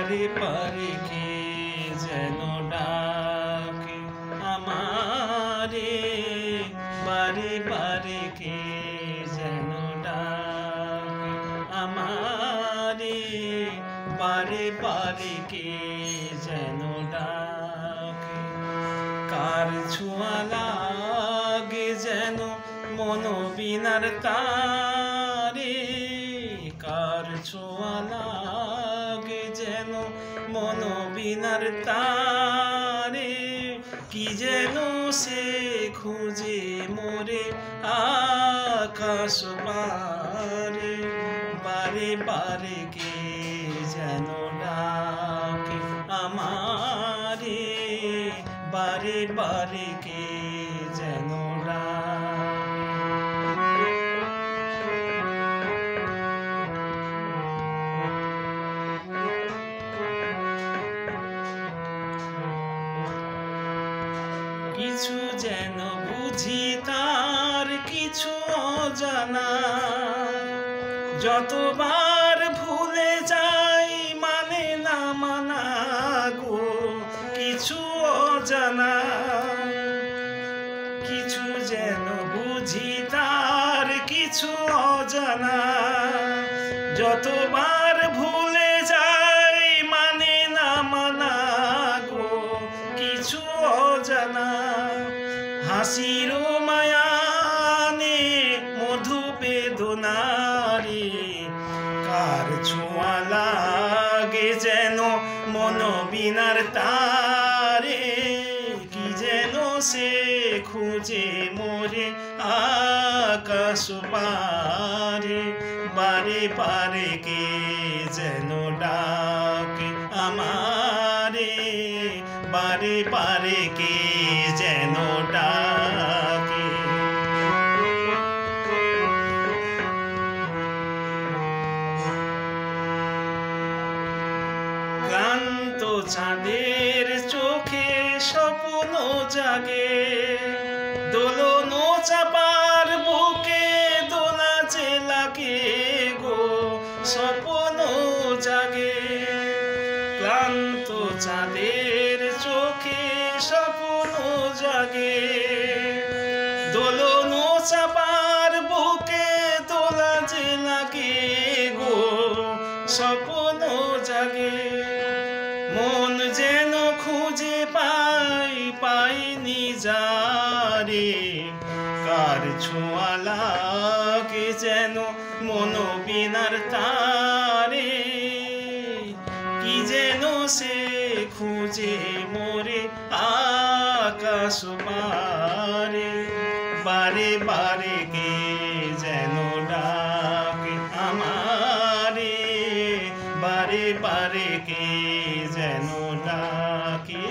বারে বারে কে যেন ডাকে আমারে, বারে বারে কে যেন ডাকে আমারে, বারে বারে কে যেন ডাকে। কার ছোঁয়া লাগে যেন মনোবীণার তারে, কার ছোঁয়া লাগে যেন মনোবীণার তারে, কি যেন সে খুঁজে মোরে আকাশ পারে, বারে বারে কে যেন ডাকে আমারে, বারে বারে কে যেন কিছু যেন বুঝি তার কিছু অজানা, যতবার ভুলে যাই মানে না মানা গো কিছু অজানা। কিছু যেন বুঝি তার কিছু অজানা, যতবার ভুলে যাই মানে না মানা গো কিছু অজানা। হাসির মায়ানে মধু বেদনারে, কার ছোঁয়া লাগে যেন মনোবীণার তারে, কি যেন সে খুঁজে মোরে আকাশ পারে, বারে বারে কে যেন ডাকে আমারে, বারে বারে কে যেন ডাকে। ক্লান্ত চাঁদের চোখে স্বপ্ন জাগে, দোলন চাপার বুকে দোলা যে লাগে গো স্বপ্ন জাগে। ক্লান্ত চাঁদের চোখে স্বপ্ন জাগে, দোলন চাপার বুকে দোলা যে লাগে গো স্বপ্ন জাগে। মন যেন খুঁজে পাইনি যারে, কার ছোঁয়া লাগে যেন মনোবীণার তারে, কি যেন সে খুঁজে মোরে আকাশ পারে, বারে বারে কে যেন ডাকে আমারে, বারে বারে কে যেন ডাকে।